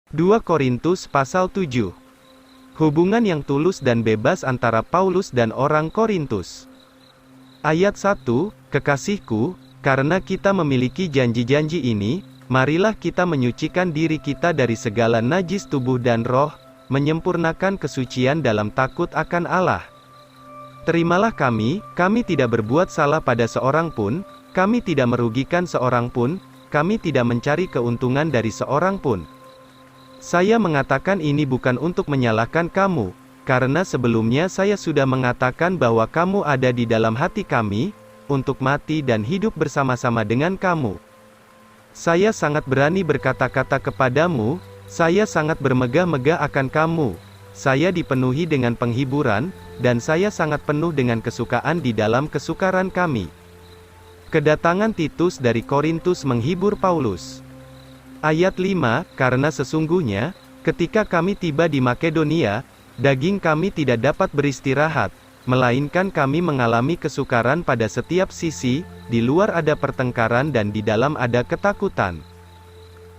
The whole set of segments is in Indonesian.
2 Korintus pasal 7. Hubungan yang tulus dan bebas antara Paulus dan orang Korintus. Ayat 1, Kekasihku, karena kita memiliki janji-janji ini, marilah kita menyucikan diri kita dari segala najis tubuh dan roh, menyempurnakan kesucian dalam takut akan Allah. Terimalah kami tidak berbuat salah pada seorang pun, kami tidak merugikan seorang pun, kami tidak mencari keuntungan dari seorang pun. Saya mengatakan ini bukan untuk menyalahkan kamu, karena sebelumnya saya sudah mengatakan bahwa kamu ada di dalam hati kami, untuk mati dan hidup bersama-sama dengan kamu. Saya sangat berani berkata-kata kepadamu, saya sangat bermegah-megah akan kamu. Saya dipenuhi dengan penghiburan, dan saya sangat penuh dengan kesukaan di dalam kesukaran kami. Kedatangan Titus dari Korintus menghibur Paulus. Ayat 5, karena sesungguhnya, ketika kami tiba di Makedonia, daging kami tidak dapat beristirahat, melainkan kami mengalami kesukaran pada setiap sisi, di luar ada pertengkaran dan di dalam ada ketakutan.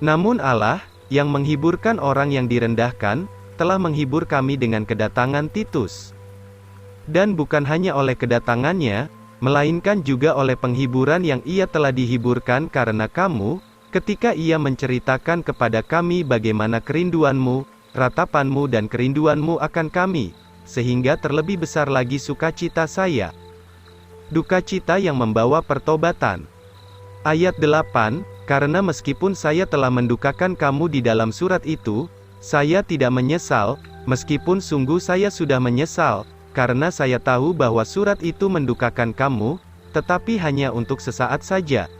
Namun Allah, yang menghiburkan orang yang direndahkan, telah menghibur kami dengan kedatangan Titus. Dan bukan hanya oleh kedatangannya, melainkan juga oleh penghiburan yang ia telah dihiburkan karena kamu, ketika ia menceritakan kepada kami bagaimana kerinduanmu, ratapanmu dan kerinduanmu akan kami, sehingga terlebih besar lagi sukacita saya. Dukacita yang membawa pertobatan. Ayat 8, karena meskipun saya telah mendukakan kamu di dalam surat itu, saya tidak menyesal, meskipun sungguh saya sudah menyesal, karena saya tahu bahwa surat itu mendukakan kamu, tetapi hanya untuk sesaat saja.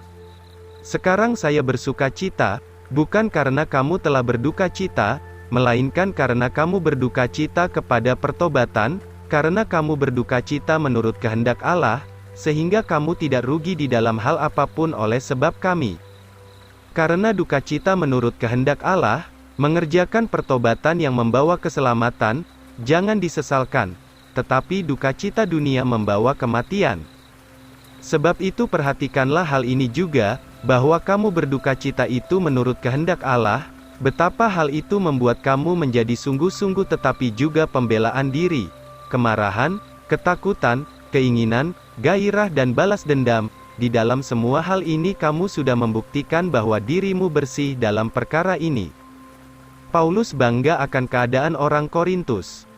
Sekarang saya bersuka cita, bukan karena kamu telah berduka cita, melainkan karena kamu berduka cita kepada pertobatan, karena kamu berduka cita menurut kehendak Allah, sehingga kamu tidak rugi di dalam hal apapun oleh sebab kami. Karena duka cita menurut kehendak Allah, mengerjakan pertobatan yang membawa keselamatan, jangan disesalkan, tetapi duka cita dunia membawa kematian. Sebab itu perhatikanlah hal ini juga, bahwa kamu berduka cita itu menurut kehendak Allah, betapa hal itu membuat kamu menjadi sungguh-sungguh tetapi juga pembelaan diri, kemarahan, ketakutan, keinginan, gairah dan balas dendam, di dalam semua hal ini kamu sudah membuktikan bahwa dirimu bersih dalam perkara ini. Paulus bangga akan keadaan orang Korintus.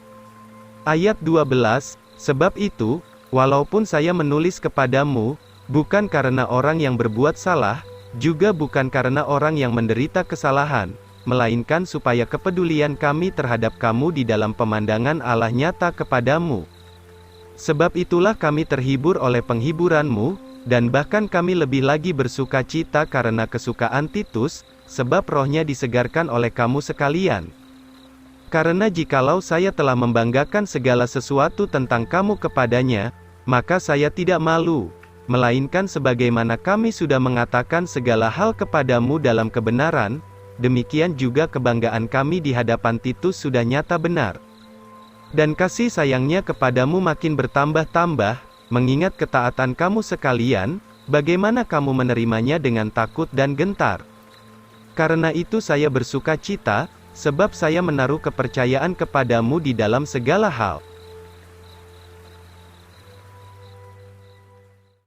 Ayat 12, sebab itu, walaupun saya menulis kepadamu, bukan karena orang yang berbuat salah, juga bukan karena orang yang menderita kesalahan, melainkan supaya kepedulian kami terhadap kamu di dalam pemandangan Allah nyata kepadamu. Sebab itulah kami terhibur oleh penghiburanmu, dan bahkan kami lebih lagi bersuka cita karena kesukaan Titus, sebab rohnya disegarkan oleh kamu sekalian. Karena jikalau saya telah membanggakan segala sesuatu tentang kamu kepadanya, maka saya tidak malu, melainkan sebagaimana kami sudah mengatakan segala hal kepadamu dalam kebenaran, demikian juga kebanggaan kami di hadapan Titus sudah nyata benar. Dan kasih sayangnya kepadamu makin bertambah-tambah, mengingat ketaatan kamu sekalian, bagaimana kamu menerimanya dengan takut dan gentar. Karena itu saya bersuka cita, sebab saya menaruh kepercayaan kepadamu di dalam segala hal.